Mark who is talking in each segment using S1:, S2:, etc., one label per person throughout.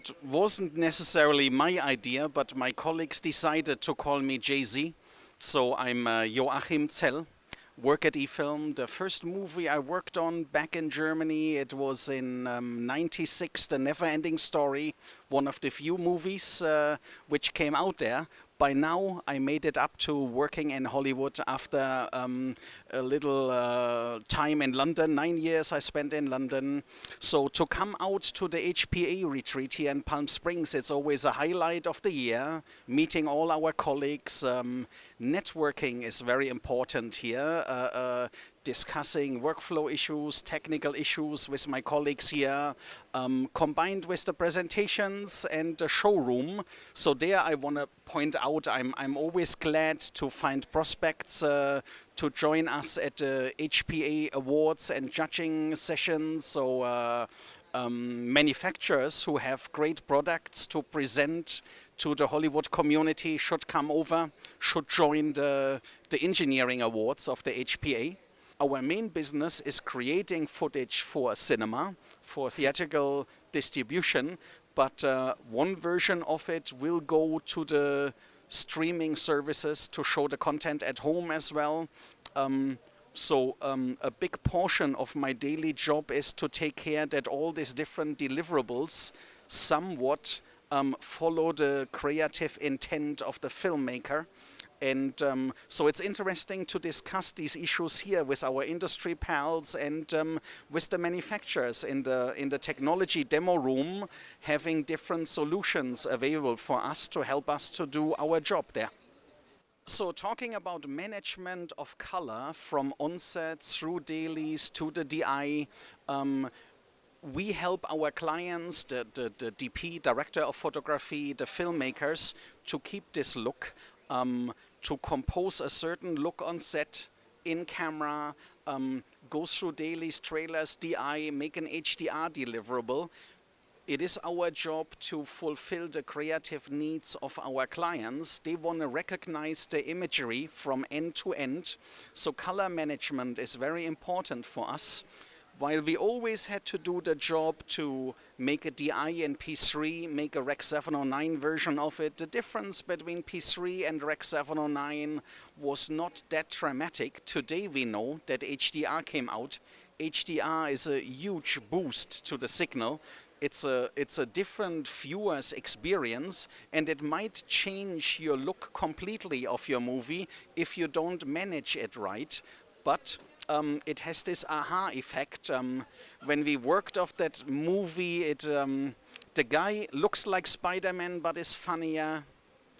S1: It wasn't necessarily my idea, but my colleagues decided to call me Jay-Z. So I'm Joachim Zell, work at Efilm. The first movie I worked on back in Germany, it was in '96, The Never-Ending Story, one of the few movies which came out there. By now, I made it up to working in Hollywood after a little time in London. 9 years I spent in London. So to come out to the HPA retreat here in Palm Springs, it's always a highlight of the year. Meeting all our colleagues. Networking is very important here. Discussing workflow issues, technical issues with my colleagues here, combined with the presentations and the showroom. So there I want to point out I'm always glad to find prospects to join us at the HPA awards and judging sessions. So manufacturers who have great products to present to the Hollywood community should come over, should join the engineering awards of the HPA. Our main business is creating footage for cinema, for theatrical distribution, but one version of it will go to the streaming services to show the content at home as well. So a big portion of my daily job is to take care that all these different deliverables somewhat follow the creative intent of the filmmaker. And so it's interesting to discuss these issues here with our industry pals and with the manufacturers in the technology demo room, having different solutions available for us to help us to do our job there. So talking about management of color from onset through dailies to the DI, we help our clients, the DP, Director of Photography, the filmmakers, to keep this look, to compose a certain look on set, in camera, go through dailies, trailers, DI, make an HDR deliverable. It is our job to fulfill the creative needs of our clients. They want to recognize the imagery from end to end. So color management is very important for us. While we always had to do the job to make a DI in P3, make a Rec 709 version of it, the difference between P3 and Rec 709 was not that dramatic. Today we know that HDR came out. HDR is a huge boost to the signal. It's a different viewer's experience, and it might change your look completely of your movie if you don't manage it right. But it has this aha effect. When we worked off that movie, the guy looks like Spider-Man but is funnier.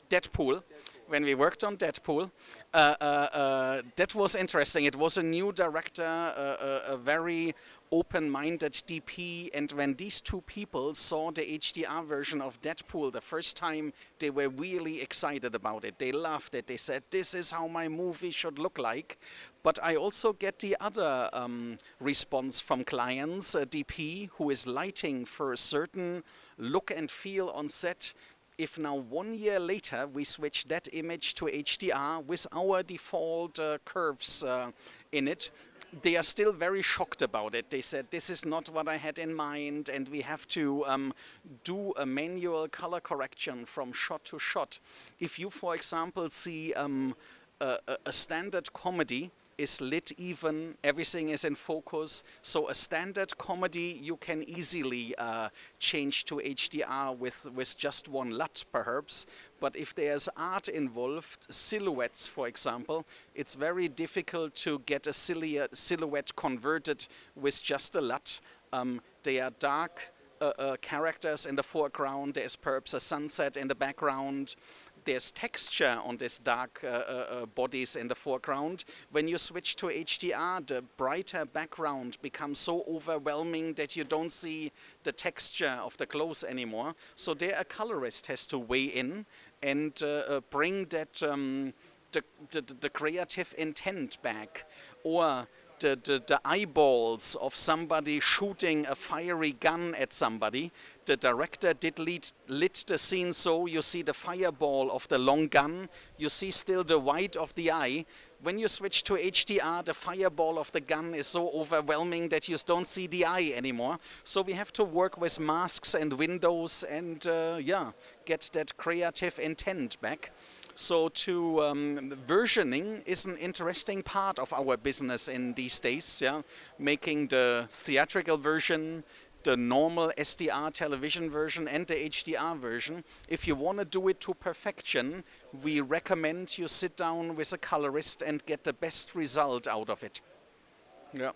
S1: Deadpool. When we worked on Deadpool, that was interesting. It was a new director, a very open-minded DP, and when these two people saw the HDR version of Deadpool the first time, they were really excited about it. They loved it. They said, this is how my movie should look like. But I also get the other response from clients, a DP who is lighting for a certain look and feel on set. If now 1 year later we switch that image to HDR with our default curves in it, they are still very shocked about it. They said, this is not what I had in mind, and we have to do a manual color correction from shot to shot. If you, for example, see a standard comedy is lit even, everything is in focus. So a standard comedy you can easily change to HDR with just one LUT perhaps. But if there's art involved, silhouettes for example, it's very difficult to get a silhouette converted with just a LUT. They are dark characters in the foreground, there's perhaps a sunset in the background. There's texture on these dark bodies in the foreground. When you switch to HDR, the brighter background becomes so overwhelming that you don't see the texture of the clothes anymore. So there a colorist has to weigh in and bring that the creative intent back. Or the eyeballs of somebody shooting a fiery gun at somebody. The director did lit the scene so you see the fireball of the long gun, you see still the white of the eye. When you switch to HDR, the fireball of the gun is so overwhelming that you don't see the eye anymore. So we have to work with masks and windows and yeah, get that creative intent back. So versioning is an interesting part of our business in these days. Yeah, making the theatrical version, the normal SDR television version and the HDR version. If you want to do it to perfection, we recommend you sit down with a colorist and get the best result out of it. Yeah.